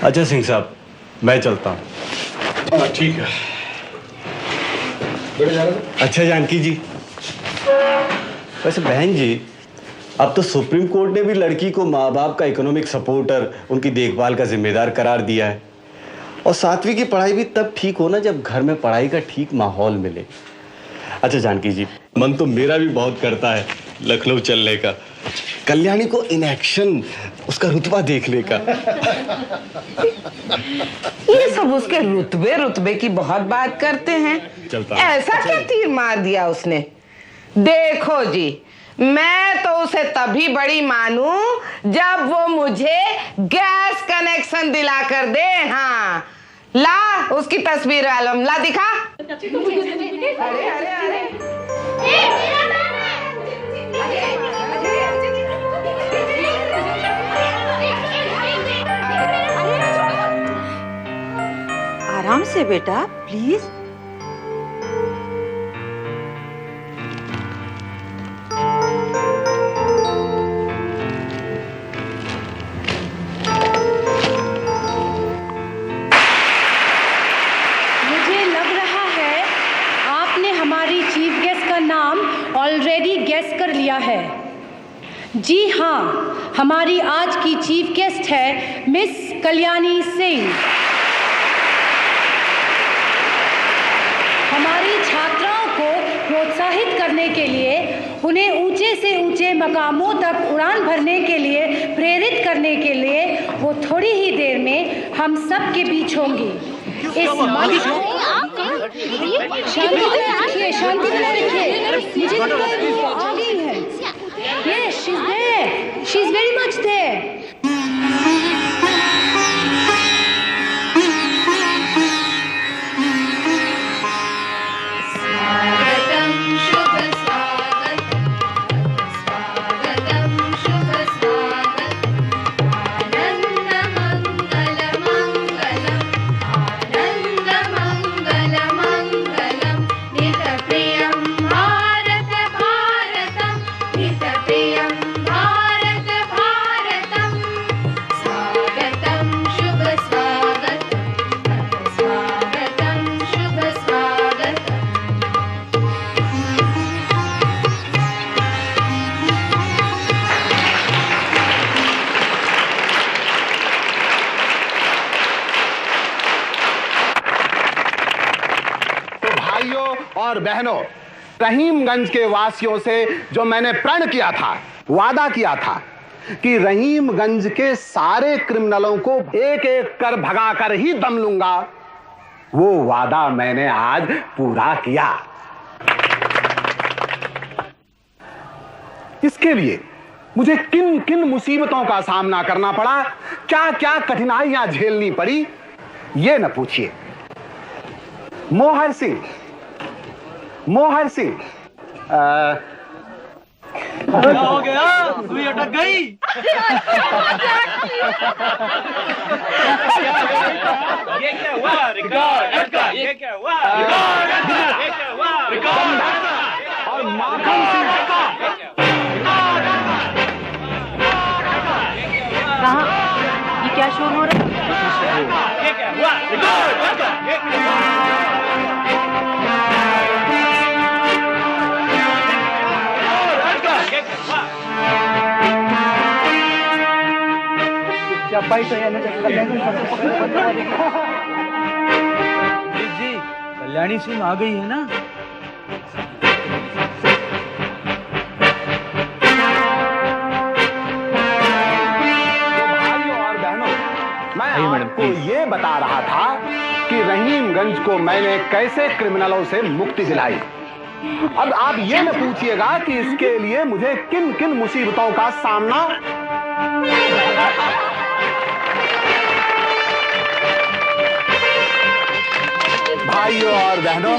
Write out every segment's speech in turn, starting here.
अच्छा सिंह साहब, मैं चलता हूँ। ठीक है। अच्छा जानकी जी, वैसे बहन जी, अब तो सुप्रीम कोर्ट ने भी लड़की को माँ बाप का इकोनॉमिक सपोर्टर, उनकी देखभाल का जिम्मेदार करार दिया है। और 7वीं की पढ़ाई भी तब ठीक हो ना जब घर में पढ़ाई का ठीक माहौल मिले। अच्छा जानकी जी, मन तो मेरा भी बहुत करता है लखनऊ चलने का, कल्याणी को इन एक्शन उसका रुतबा देखने का। ये सब उसके रुतबे की बहुत बात करते हैं। ऐसा क्या तीर मार दिया उसने? देखो जी, मैं तो उसे तभी बड़ी मानूं जब वो मुझे गैस कनेक्शन दिला कर दे। हाँ, ला उसकी तस्वीर एल्बम ला, दिखा। अरे अरे अरे आराम से बेटा, प्लीज। मुझे लग रहा है आपने हमारी चीफ गेस्ट का नाम ऑलरेडी गेस कर लिया है। जी हाँ, हमारी आज की चीफ गेस्ट है मिस कल्याणी सिंह। हमारी छात्राओं को प्रोत्साहित करने के लिए, उन्हें ऊंचे से ऊंचे मकामों तक उड़ान भरने के लिए प्रेरित करने के लिए वो थोड़ी ही देर में हम सब के बीच होंगी। इस मंच को शांति बनाए रखिए। मुझे लगता है वो आ गई है। Yes, she's there. She's very much there. और बहनों, रहीमगंज के वासियों से जो मैंने प्रण किया था, वादा किया था कि रहीमगंज के सारे क्रिमिनलों को एक एक कर भगाकर ही दम लूंगा, वो वादा मैंने आज पूरा किया। इसके लिए मुझे किन किन मुसीबतों का सामना करना पड़ा, क्या क्या कठिनाइयां झेलनी पड़ी, ये न पूछिए। मोहर सिंह क्या हो गया? सुई अटक गई? ये क्या हुआ? रिकॉर्ड। ये क्या हुआ? रिकॉर्ड। और माखन सिंह कहाँ? ये क्या शोर हो रहा है? ये क्या हुआ? रिकॉर्ड। जी, कल्याणी सिंह आ गई है ना? भाइयों और बहनों, मैं आपको ये बता रहा था कि रहीमगंज को मैंने कैसे क्रिमिनलों से मुक्ति दिलाई। अब आप ये न पूछिएगा कि इसके लिए मुझे किन किन मुसीबतों का सामना भाइयों और बहनों,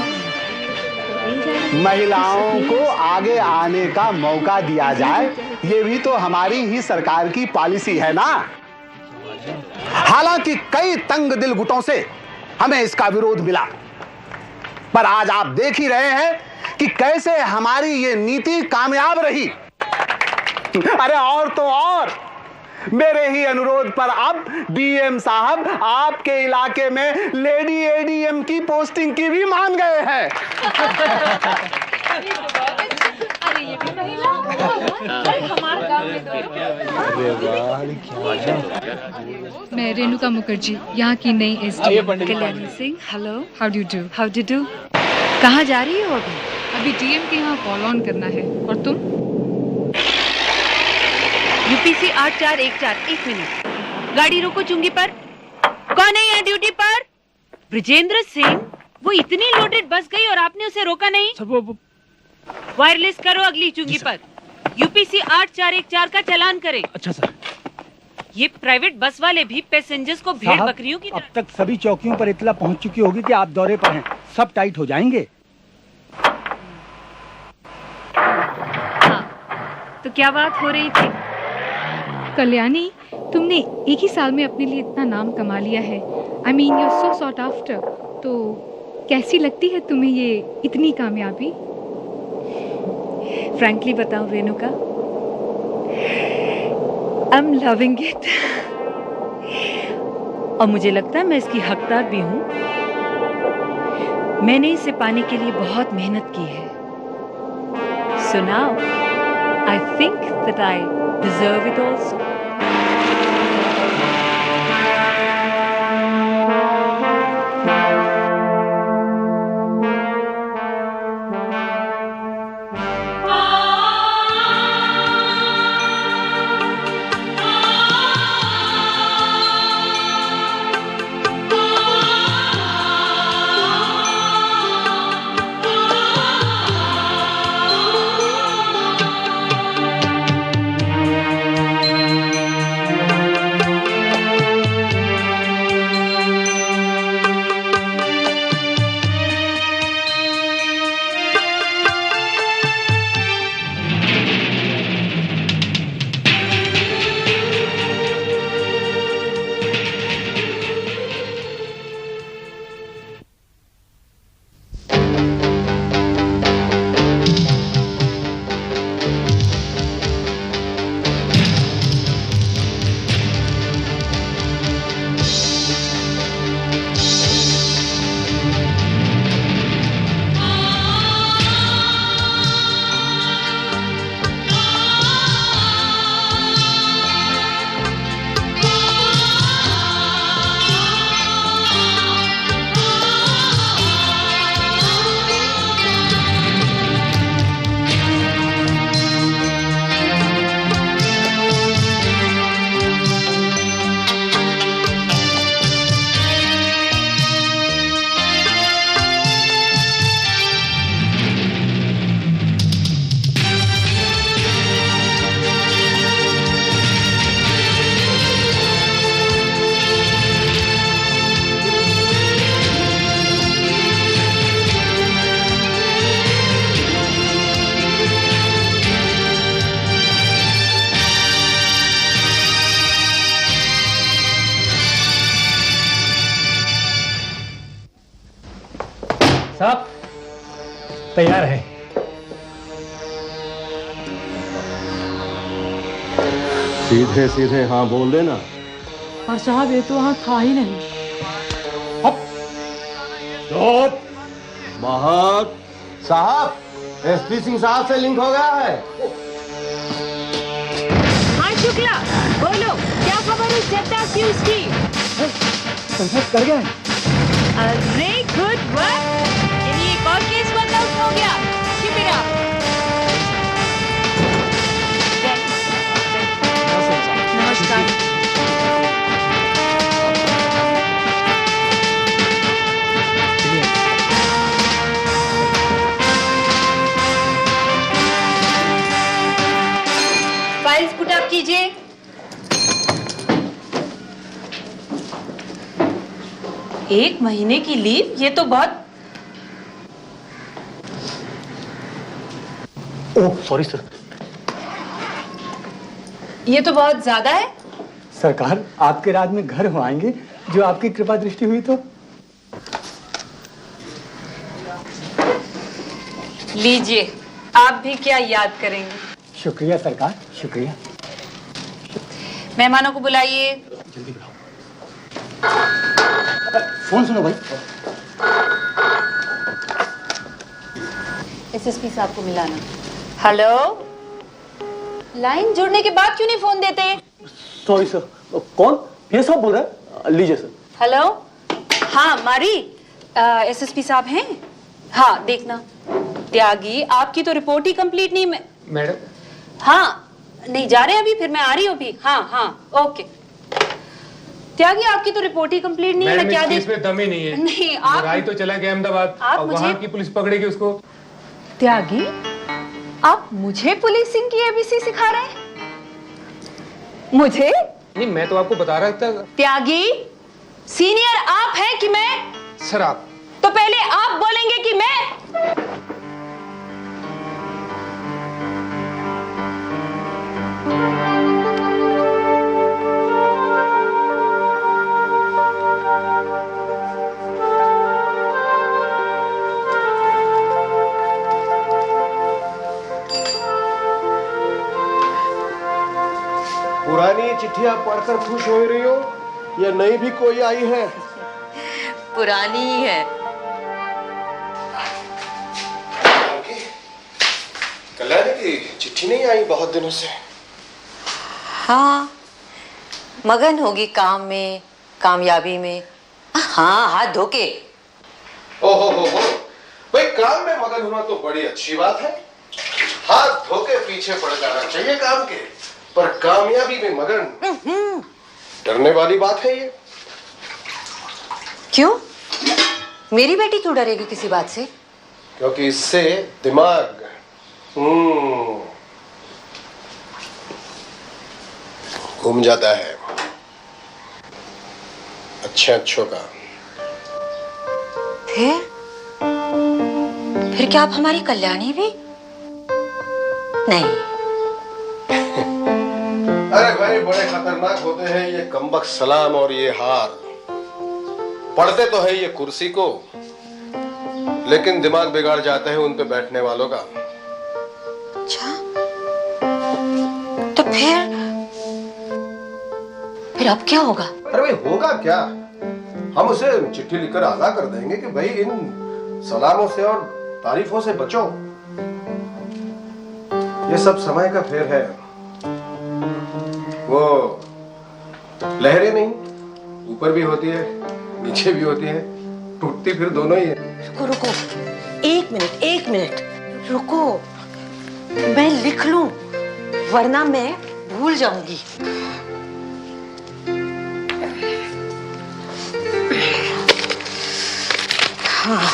महिलाओं को आगे आने का मौका दिया जाए, ये भी तो हमारी ही सरकार की पॉलिसी है ना। हालांकि कई तंग दिल गुटों से हमें इसका विरोध मिला, पर आज आप देख ही रहे हैं कि कैसे हमारी ये नीति कामयाब रही। अरे और तो और, मेरे ही अनुरोध पर अब डीएम साहब आपके इलाके में लेडी एडीएम की पोस्टिंग की भी मान गए हैं। अरे ये भी महिला, अरे हमारे गांव में मैं रेणुका मुखर्जी, यहाँ की नई SD. Kalyani Singh, hello, how do do. कहाँ जा रही हो अभी? अभी डीएम के यहाँ कॉल ऑन करना है। और तुम? यूपीसी 8414। एक मिनट, गाड़ी रोको चुंगी पर। कौन है यहाँ ड्यूटी पर? ब्रिजेंद्र सिंह। वो इतनी लोडेड बस गई और आपने उसे रोका नहीं? वायरलेस करो अगली चुंगी पर। यूपीसी 8414 का चालान करे। अच्छा सर। ये प्राइवेट बस वाले भी पैसेंजर्स को भेड़ बकरियों की अब तक सभी चौकियों पर इत्तला पहुंच चुकी होगी कि आप दौरे पर हैं। सब टाइट हो जाएंगे। हाँ, तो क्या बात हो रही थी? कल्याणी, तुमने एक ही साल में अपने लिए इतना नाम कमा लिया है। I mean, you're so sought after. तो कैसी लगती है तुम्हें ये इतनी कामयाबी? फ्रैंकली बताऊं रेणुका, I'm loving it. और मुझे लगता है मैं इसकी हकदार भी हूँ। मैंने इसे पाने के लिए बहुत मेहनत की है। So now, I think that I deserve it also. साहब तैयार है। सीधे सीधे हाँ बोल देना। और साहब ये तो वहाँ था ही नहीं। महक साहब, एसपी सिंह साहब से लिंक हो गया है। हाँ शुक्ला, बोलो क्या खबर है चेता की उसकी? संघर्ष कर गए। अरे गुड वर्क, यानी एक और केस बंद आउट हो गया। Keep it up. नमस्कार। फाइल्स पुट अप कीजिए। एक महीने की लीव, ये तो बहुत। Oh sorry sir. ये तो बहुत ज्यादा है। सरकार, आपके राज में घर हो आएंगे जो आपकी कृपा दृष्टि हुई तो। लीजिए, आप भी क्या याद करेंगे। शुक्रिया सरकार, शुक्रिया। मेहमानों को बुलाइए। फोन सुनो भाई। एसएसपी साहब को मिलाना। हेलो, लाइन जुड़ने के बाद क्यों नहीं फोन देते? Sorry sir. कौन? ये सब बोल रहा है? लीजिए सर। हेलो, हाँ मारी, एसएसपी साहब हैं? हाँ देखना। त्यागी, आपकी तो रिपोर्ट ही कंप्लीट नहीं। मैडम। हाँ नहीं जा रहे अभी, फिर मैं आ रही हूँ अभी। हाँ हाँ ओके। त्यागी, आपकी तो रिपोर्ट ही कंप्लीट नहीं है। मैं क्या देख? इसमें दम ही नहीं है। नहीं आप भाई तो चला गया अहमदाबाद, अब वहाँ की पुलिस पकड़ेगी उसको। त्यागी, आप मुझे पुलिसिंग की एबीसी सिखा रहे हैं? मुझे? नहीं, मैं तो आपको बता रहा था। त्यागी, सीनियर आप हैं कि मैं? सर आप। तो पहले आप बोलेंगे कि मैं? पुरानी चिट्ठियां पढ़कर खुश हो रही हो या नई भी कोई आई है? पुरानी ही है। कल्याणी की चिट्ठी नहीं आई बहुत दिनों से। हाँ, मगन होगी काम में, कामयाबी में। हाँ, हाथ धो के। ओहो हो, भाई काम में मगन होना तो बड़ी अच्छी बात है। हाथ धो के पीछे पड़ जाना चाहिए काम के, पर कामयाबी में मगन डरने वाली बात है ये। क्यों? मेरी बेटी क्यों डरेगी किसी बात से? क्योंकि इससे दिमाग घूम जाता है अच्छों का। फिर क्या आप हमारी कल्याणी भी? नहीं। अरे भाई, बड़े खतरनाक होते हैं ये कमबख्त सलाम और ये हार। पढ़ते तो है ये कुर्सी को, लेकिन दिमाग बिगाड़ जाता है उन पे बैठने वालों का। अच्छा, तो फिर अब क्या होगा? अरे भाई होगा क्या, हम उसे चिट्ठी लिखकर आगाह कर देंगे कि भाई इन सलामों से और तारीफों से बचो। ये सब समय का फेर है। वो लहरें नहीं, ऊपर भी होती है नीचे भी होती है, टूटती फिर दोनों ही है। रुको रुको, एक मिनट रुको, मैं लिख लूं, वरना मैं भूल जाऊंगी। हाँ,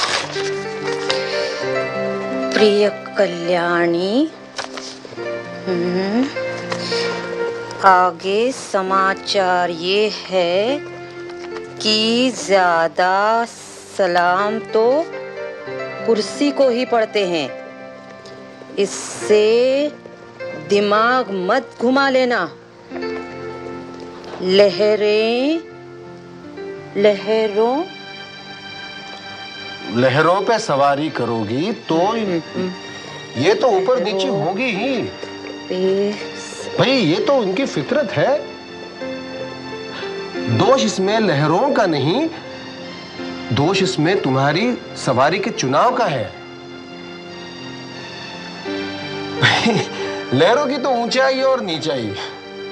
प्रिय कल्याणी, आगे समाचार ये है कि ज्यादा सलाम तो कुर्सी को ही पढ़ते हैं, इससे दिमाग मत घुमा लेना। लहरों पे सवारी करोगी तो ये तो ऊपर नीचे होगी ही भाई, ये तो उनकी फितरत है। दोष इसमें लहरों का नहीं, दोष इसमें तुम्हारी सवारी के चुनाव का है। लहरों की तो ऊंचाई और नीचाई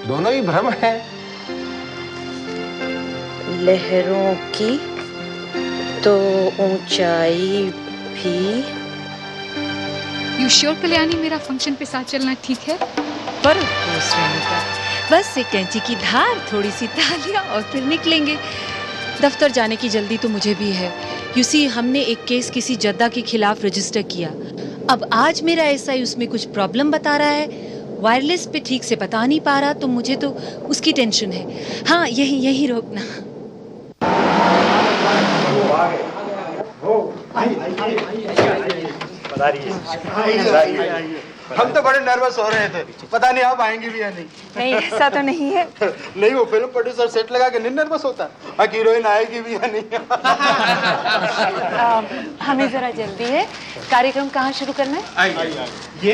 दोनों ही भ्रम है। लहरों की तो ऊंचाई भी। यू श्योर कल्याणी, मेरा फंक्शन पे साथ चलना ठीक है? पर बस एक कैंची की धार, थोड़ी सी तालियां और फिर निकलेंगे। दफ्तर जाने की जल्दी तो मुझे भी है। यू सी, हमने एक केस किसी जद्दा के खिलाफ रजिस्टर किया। अब आज मेरा एसआई उसमें कुछ प्रॉब्लम बता रहा है, वायरलेस पे ठीक से बता नहीं पा रहा, तो मुझे तो उसकी टेंशन है। हाँ, यही रोकना। हम तो बड़े नर्वस हो रहे थे, पता नहीं आप आएंगी भी या नहीं। नहीं, ऐसा तो नहीं है। नहीं, वो फिल्म प्रोड्यूसर सेट लगा के नहीं नर्वस होता, हीरोइन आएगी भी या नहीं। हमें जरा जल्दी है, कार्यक्रम कहाँ शुरू करना है? ये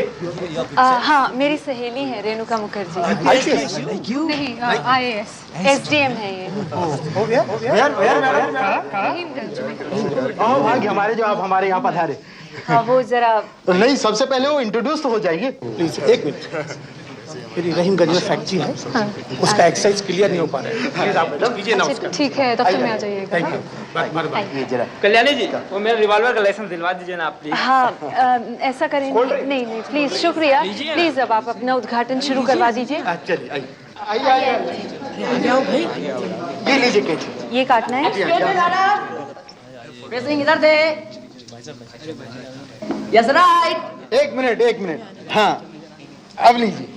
हाँ, मेरी सहेली है रेणुका मुखर्जी। नहीं, IAS SDM है ये। हो गया भाग्य हमारे जो आप हमारे यहाँ पधारे। हाँ, वो जरा नहीं, सबसे पहले वो इंट्रोड्यूस तो हो जाएगी। प्लीज एक मिनट। मेरी रहीमगंज में फैक्ट्री है, उसका एक्सरसाइज क्लियर नहीं हो पा रहा है, प्लीज आप कीजिए ना उसका। ठीक है, दफ्तर में आ जाइएगा। Thank you. कल्याणी जी, वो मेरा रिवॉल्वर का लाइसेंस दिलवा दीजिए ना आप प्लीज। हाँ, ऐसा करें। नहीं, प्लीज, शुक्रिया। प्लीज अब आप अपना उद्घाटन शुरू करवा दीजिए। चलिए आइए भाई, ये लीजिए केक। ये काटना है। इधर दे। Yes right. एक मिनट। हाँ, अब लीजिए।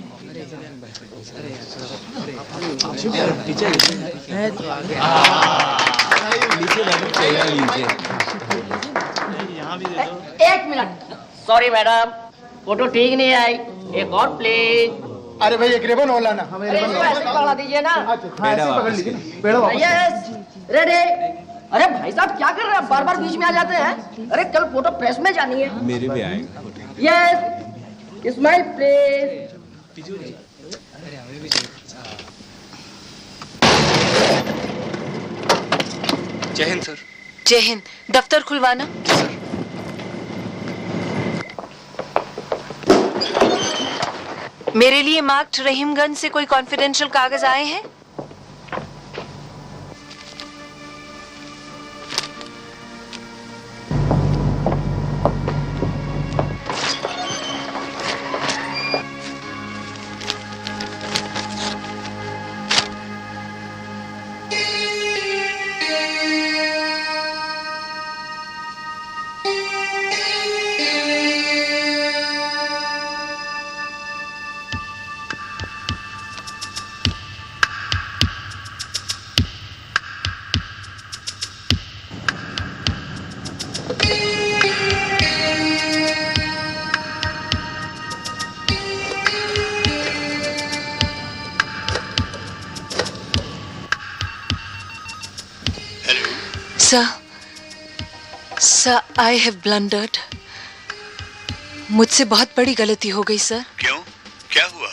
एक मिनट, सॉरी मैडम, फोटो ठीक नहीं आई, एक और प्लीज। अरे भाई एक रिबन और लाना। हमें ऐसे पकड़ा दीजिए ना। हाँ, ऐसे पकड़ लीजिए। Yes ready. अरे भाई साहब क्या कर रहे हैं, बार बार बीच में आ जाते हैं। अरे कल फोटो प्रेस में जानी है। मेरे भी आएगा। Yes, smile please. जय हिंद सर। जय हिंद। दफ्तर खुलवाना। मेरे लिए मार्क्ड रहीमगंज से कोई कॉन्फिडेंशियल कागज आए हैं? Sir, I have blundered. मुझसे बहुत बड़ी गलती हो गई सर। क्यों? क्या हुआ?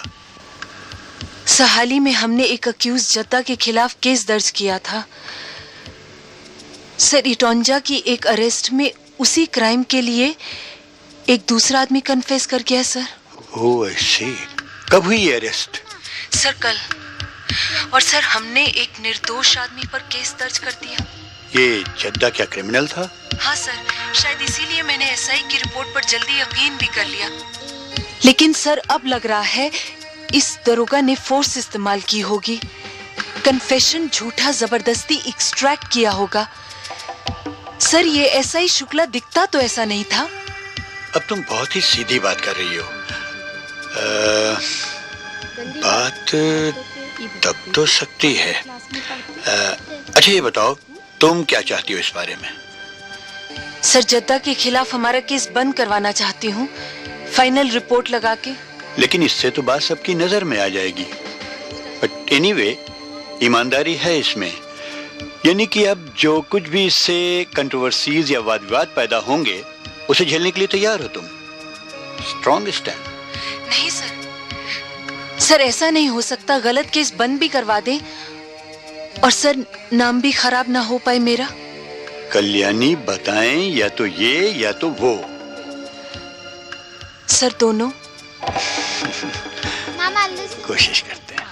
सर, हाल ही में हमने एक अक्यूज जद्दा के खिलाफ केस दर्ज किया था। सर, इटौंजा की एक अरेस्ट में उसी क्राइम के लिए एक दूसरा आदमी कन्फेस कर गया सर। ओह, आई सी। कब हुई ये अरेस्ट? सर, कल। और सर, हमने एक निर्दोष आदमी पर केस दर्ज कर दिया। ये जद्दा क्या क्रिमिनल था? हाँ सर, शायद इसीलिए मैंने एसआई की रिपोर्ट पर जल्दी यकीन भी कर लिया। लेकिन सर, अब लग रहा है इस दरोगा ने फोर्स इस्तेमाल की होगी। कन्फेशन झूठा जबरदस्ती एक्सट्रैक्ट किया होगा। सर, ये एसआई शुक्ला दिखता तो ऐसा नहीं था। अब तुम बहुत ही सीधी बात कर रही हो। बात दब तो सकती है। अच्छा ये बताओ, तुम क्या चाहती हो इस बारे में? सर, जद्दा के खिलाफ हमारा केस बंद करवाना चाहती हूँ, फाइनल रिपोर्ट लगा के। लेकिन इससे तो बात सबकी नजर में आ जाएगी। बट एनीवे, ईमानदारी है इसमें। यानी कि अब जो कुछ भी इससे कंट्रोवर्सीज या वाद विवाद पैदा होंगे, उसे झेलने के लिए तैयार हो तुम? Strong stand. नहीं सर, सर ऐसा नहीं हो सकता। गलत केस बंद भी करवा दें और सर नाम भी खराब ना हो पाए मेरा। कल्याणी, बताएं या तो ये या तो वो। सर, दोनों। कोशिश करते हैं।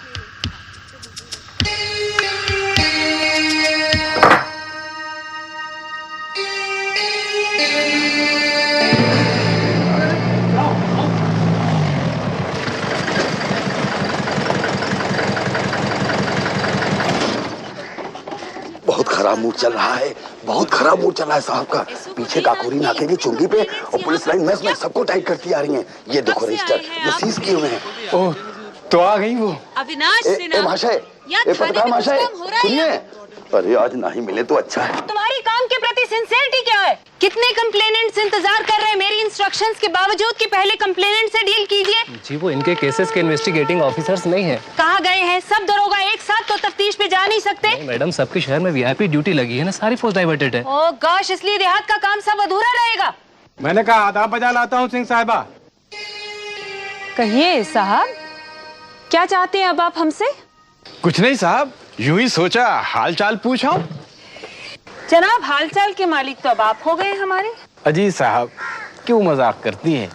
बहुत खराब मूड चल रहा है, बहुत खराब मूड चल रहा है साहब का। पीछे काकोरी नाके की चुंगी पे और पुलिस लाइन में सबको टाइट करती आ रही हैं। ये देखो रजिस्टर, वो सीज किए हुए हैं। ओह, तो आ गई वो। अविनाश सिन्हा, महाशय, पत्रकार महाशय, सुनिए। अरे आज नहीं मिले तो अच्छा है। तुम्हारी काम के प्रति सिंसियरिटी क्या है? कितने कंप्लेनेंट्स इंतजार कर रहे हैं मेरी इंस्ट्रक्शंस के बावजूद कि पहले कंप्लेनेंट से डील कीजिए। जी वो इनके केसेस के इन्वेस्टिगेटिंग ऑफिसर्स नहीं है। कहाँ गए हैं सब दरोगा एक साथ? तो तफ्तीश पे जा नहीं सकते। मैडम सबके शहर में वीआईपी ड्यूटी लगी है ना, सारी फोर्स डाइवर्टेड है। ओह गॉश, इसलिए देहात का काम सब अधूरा रहेगा। मैंने कहा आदाब बजा लाता हूँ सिंह साहिबा। कहिए साहब, क्या चाहते हैं अब आप हमसे? कुछ नहीं साहब, यूं ही सोचा हाल चाल पूछा। जनाब हालचाल के मालिक तो अब आप हो गए हमारे। अजी साहब क्यों मजाक करती हैं?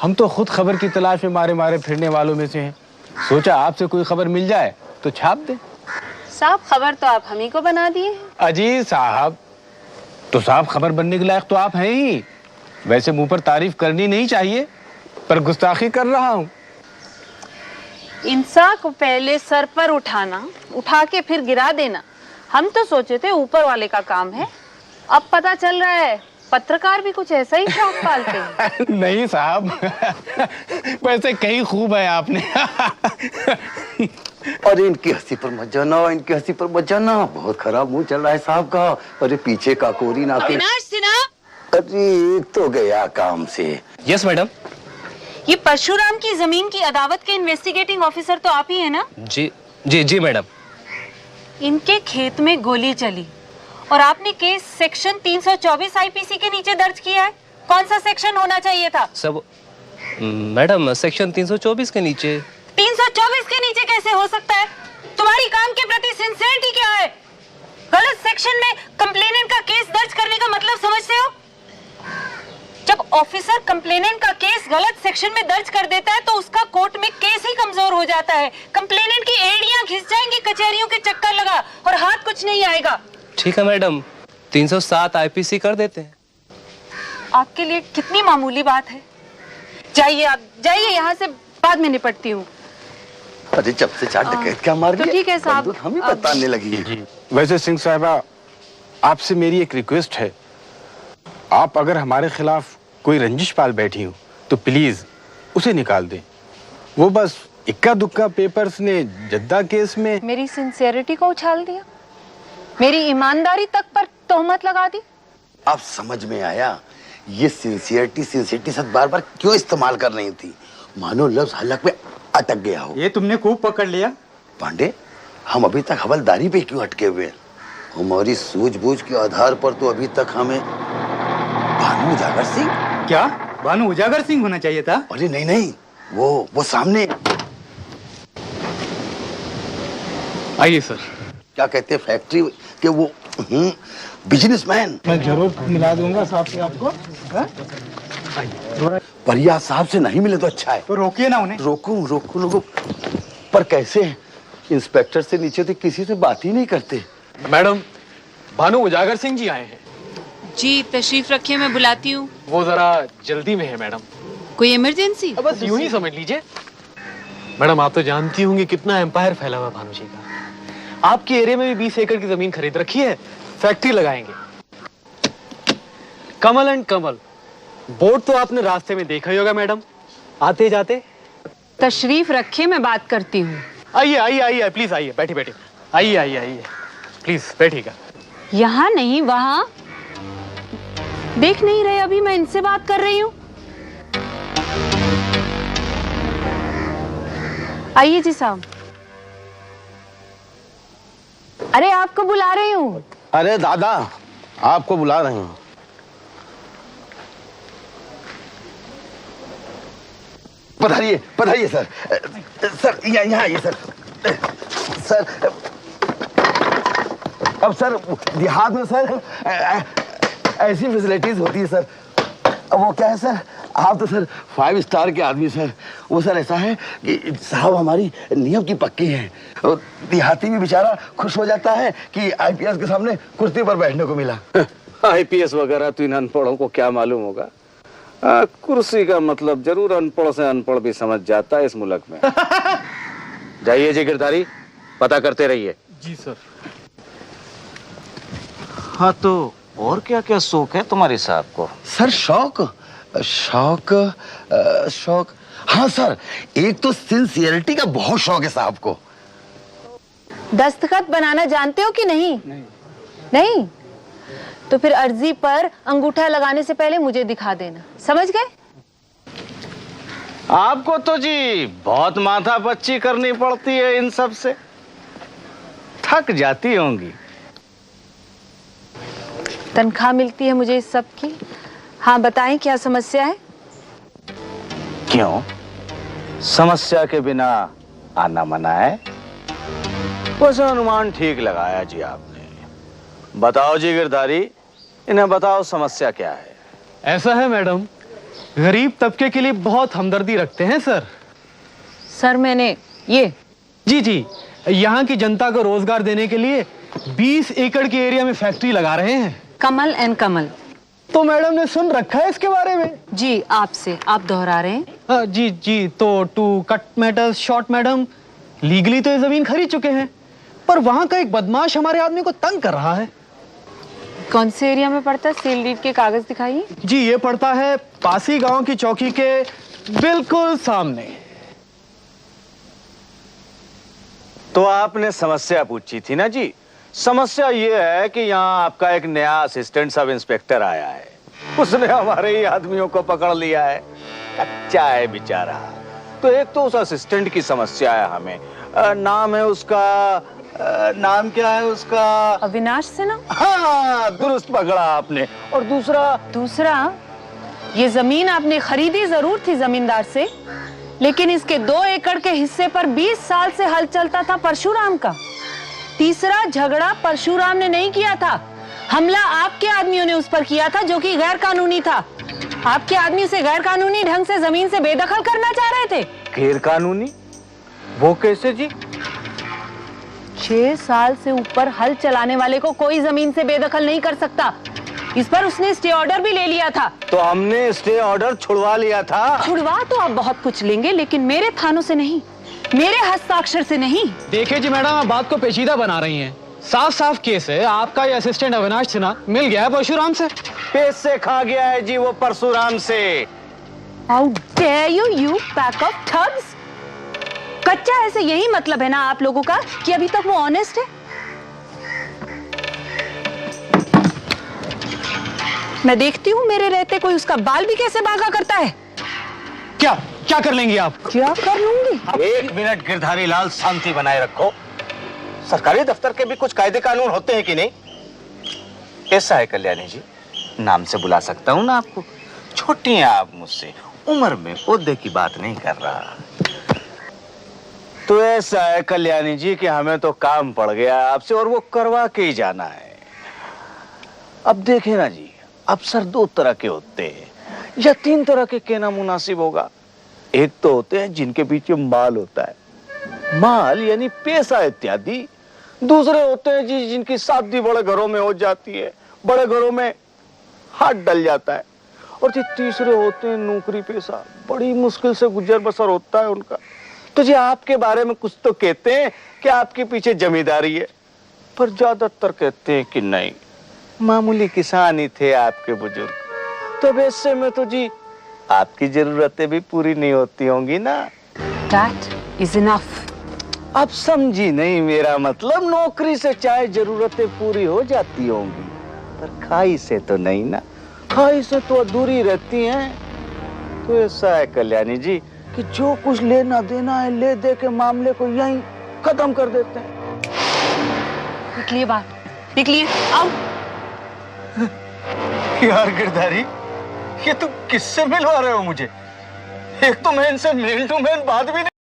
हम तो खुद खबर की तलाश में मारे मारे फिरने वालों में से हैं। सोचा आपसे कोई खबर मिल जाए तो छाप दे। साहब खबर तो आप हम ही को बना दिए। अजी साहब, तो साहब खबर बनने के लायक तो आप हैं ही। वैसे मुंह पर तारीफ करनी नहीं चाहिए, पर गुस्ताखी कर रहा हूँ। इंसान को पहले सर पर उठाना, उठा के फिर गिरा देना, हम तो सोचे थे ऊपर वाले का काम है। अब पता चल रहा है पत्रकार भी कुछ ऐसा ही शौक पालते हैं। नहीं साहब, वैसे कहीं खूब है आपने। अरे इनकी हंसी पर मत जाना, इनकी हंसी पर मत जाना। बहुत खराब मुंह चल रहा है साहब का। अरे पीछे का कोरी ना के। अरे एक तो गया काम से। Yes madam. ये परशुराम की जमीन की अदावत के इन्वेस्टिगेटिंग ऑफिसर तो आप ही है ना? जी जी जी मैडम। इनके खेत में गोली चली और आपने केस सेक्शन 324 आईपीसी के नीचे दर्ज किया है। कौन सा सेक्शन होना चाहिए था? सब मैडम सेक्शन 324 के नीचे। 324 के नीचे कैसे हो सकता है? तुम्हारी काम के प्रति सिंसियरिटी क्या है? गलत सेक्शन में कंप्लेनेंट का केस दर्ज करने का मतलब समझते हो? जब ऑफिसर कंप्लेनेंट का केस गलत सेक्शन में दर्ज कर देता है तो उसका कोर्ट में केस ही कमजोर हो जाता है। कंप्लेनेंट की एड़ियां घिस जाएंगी कचहरियों के चक्कर लगा और हाथ कुछ नहीं आएगा। ठीक है मैडम, 307 आईपीसी कर देते हैं। आपके लिए कितनी मामूली बात है। जाइए आप, जाइए यहाँ से, बाद में निपटती हूँ। अरे जब से चार डकैत क्या मार तो ठीक है साहब, हम ही बताने लगी है। वैसे सिंह साहिबा, आपसे मेरी एक रिक्वेस्ट है। आप अगर हमारे खिलाफ कोई रंजिश पाल बैठी हो तो प्लीज उसे निकाल दें। वो बस इक्का दुक्का पेपर्स ने जद्दा केस में मेरी सिंसियरिटी को उछाल दिया, मेरी ईमानदारी तक पर तोहमत लगा दी। अब समझ में आया ये सिंसियरिटी सब बार बार क्यों इस्तेमाल कर रही थी। मानो लफ्ज हलक में अटक गया हो। ये तुमने खूब पकड़ लिया। पांडे, हम अभी तक हवलदारी पे क्यों अटके हुए हैं? हमारी सूझबूझ के आधार पर तो अभी तक हमें भानु उजागर सिंह। क्या भानु उजागर सिंह होना चाहिए था? अरे नहीं नहीं, वो सामने। आइए सर। क्या कहते हैं फैक्ट्री के वो बिजनेसमैन। मैं जरूर मिला दूंगा साहब से आपको। परिया साहब से नहीं मिले तो अच्छा है। तो रोकिए ना उन्हें। रोकू पर कैसे? इंस्पेक्टर से नीचे तो किसी से बात ही नहीं करते। मैडम, भानु उजागर सिंह जी आए हैं। जी तशरीफ रखिए, मैं बुलाती हूँ। वो जरा जल्दी में है मैडम। कोई इमरजेंसी? बस यूं ही समझ लीजिए। मैडम आप तो जानती होंगी कितना एम्पायर फैला हुआ भानु जी का। आपके एरिया में भी 20 एकड़ की जमीन खरीद रखी है, फैक्ट्री लगाएंगे। कमल एंड कमल बोर्ड तो आपने रास्ते में देखा ही होगा मैडम, आते जाते। तशरीफ रखिए, मैं बात करती हूँ। आइए आइए आइए, प्लीज आइए, बैठिए बैठिए। आइए आइए आइए, प्लीज बैठिएगा। यहाँ नहीं वहाँ। देख नहीं रहे अभी मैं इनसे बात कर रही हूँ। आइए जी साहब। अरे आपको बुला रही हूँ। अरे दादा, आपको बुला रहे हैं। पधारिए सर। सर यहाँ आइए सर। सर अब सर देहात में सर ऐसी फैसिलिटीज होती है सर। वो क्या है सर, आप तो सर 5 स्टार के आदमी सर। वो सर ऐसा है कि साहब हमारी नियम की पक्की है। देहाती भी बेचारा खुश हो जाता है कि आईपीएस के सामने कुर्सी पर बैठने को मिला। आईपीएस वगैरह तो इन अनपढ़ों को क्या मालूम होगा। कुर्सी का मतलब जरूर अनपढ़ से अनपढ़ भी समझ जाता है इस मुल्क में। जाइए जी गिरधारी, पता करते रहिए। जी सर। हाँ तो और क्या क्या शौक है तुम्हारे साहब को? सर शौक हाँ सर, एक तो सिंसियरिटी का बहुत शौक है साहब को। दस्तखत बनाना जानते हो कि नहीं? नहीं तो फिर अर्जी पर अंगूठा लगाने से पहले मुझे दिखा देना, समझ गए? आपको तो जी बहुत माथा पच्ची करनी पड़ती है इन सब से, थक जाती होंगी। तनख्वाह मिलती है मुझे इस सब की। हाँ बताएं क्या समस्या है? क्यों, समस्या के बिना आना मना है? वैसे अनुमान ठीक लगाया जी आपने। बताओ जी गिरधारी, इन्हें बताओ समस्या क्या है? ऐसा है मैडम, गरीब तबके के लिए बहुत हमदर्दी रखते हैं सर। सर मैंने ये जी यहाँ की जनता को रोजगार देने के लिए 20 एकड़ के एरिया में फैक्ट्री लगा रहे हैं। कमल एंड कमल। तो मैडम ने सुन रखा है इसके बारे में? जी आपसे, आप दोहरा रहे हैं? जी तो to cut matters short madam, legally तो ये जमीन खरीद चुके हैं, पर वहाँ का एक बदमाश हमारे आदमी को तंग कर रहा है। कौन से एरिया में पड़ता है? सेल डीड के कागज दिखाइए। जी ये पड़ता है पासी गांव की चौकी के बिल्कुल सामने। तो आपने समस्या पूछी थी ना जी। समस्या ये है कि यहाँ आपका एक नया असिस्टेंट सब इंस्पेक्टर आया है, उसने हमारे ही आदमियों को पकड़ लिया है। कच्चा है बेचारा। तो एक तो उस असिस्टेंट की समस्या है हमें। नाम है उसका, नाम क्या है उसका? अविनाश से ना? हाँ दुरुस्त पकड़ा आपने। और दूसरा ये जमीन आपने खरीदी जरूर थी जमींदार से, लेकिन इसके 2 एकड़ के हिस्से पर 20 साल से हल चलता था परशुराम का। तीसरा झगड़ा परशुराम ने नहीं किया था, हमला आपके आदमियों ने उस पर किया था, जो कि गैर कानूनी था। आपके आदमी से गैर कानूनी ढंग से जमीन से बेदखल करना चाह रहे थे। गैर कानूनी? वो कैसे जी? 6 साल से ऊपर हल चलाने वाले को कोई जमीन से बेदखल नहीं कर सकता। इस पर उसने स्टे ऑर्डर भी ले लिया था। तो हमने स्टे ऑर्डर छुड़वा लिया था। छुड़वा तो आप बहुत कुछ लेंगे, लेकिन मेरे थानों से नहीं, मेरे हस्ताक्षर से नहीं। देखिए जी मैडम, आप बात को पेचीदा बना रही हैं। साफ साफ केस है, आपका ये असिस्टेंट अविनाश सिन्हा मिल गया है परशुराम से। पैसे खा गया है जी वो परशुराम से। How dare you, you pack of thugs? कच्चा है से यही मतलब है ना आप लोगों का कि अभी तक वो ऑनेस्ट है? मैं देखती हूँ मेरे रहते कोई उसका बाल भी कैसे भागा करता है। क्या कर लेंगी आप? क्या कर लूंगी? 1 मिनट गिरधारी लाल, शांति बनाए रखो। सरकारी दफ्तर के भी कुछ कायदे कानून होते हैं कि नहीं? ऐसा है कल्याणी जी, नाम से बुला सकता हूँ ना आपको? छोटी हैं आप मुझसे, उम्र में ओहदे की बात नहीं कर रहा। तो ऐसा है कल्याणी जी कि हमें तो काम पड़ गया आपसे और वो करवा के ही जाना है। अब देखे ना जी, अफसर 2 तरह के होते हैं या 3 तरह के कहना मुनासिब होगा। एक तो होते हैं जिनके पीछे माल होता है, माल यानी पैसा इत्यादि। दूसरे होते हैं जी जिनकी शादी बड़े घरों में हो जाती है, बड़े घरों में हाथ डल जाता है। और जी तीसरे होते हैं नौकरी पेशा, बड़ी मुश्किल से गुजर बसर होता है उनका। तो जी आपके बारे में कुछ तो कहते हैं कि आपके पीछे जमींदारी है, पर ज्यादातर कहते हैं कि नहीं, मामूली किसान ही थे आपके बुजुर्ग। तो वैसे में तो जी आपकी जरूरतें भी पूरी नहीं होती होंगी ना। That is enough. अब समझी नहीं मेरा मतलब? नौकरी से चाहे जरूरतें पूरी हो जाती होंगी, पर खाई से तो नहीं ना। खाई से तो अधूरी रहती हैं। तो ऐसा है कल्याणी जी कि जो कुछ लेना देना है ले दे के मामले को यहीं खत्म कर देते हैं। निकलिए बाहर, निकलिए, आओ। यार गिरधारी, ये तुम किससे मिलवा रहे हो मुझे? एक तो मैं इनसे मैन टू मैन बात भी नहीं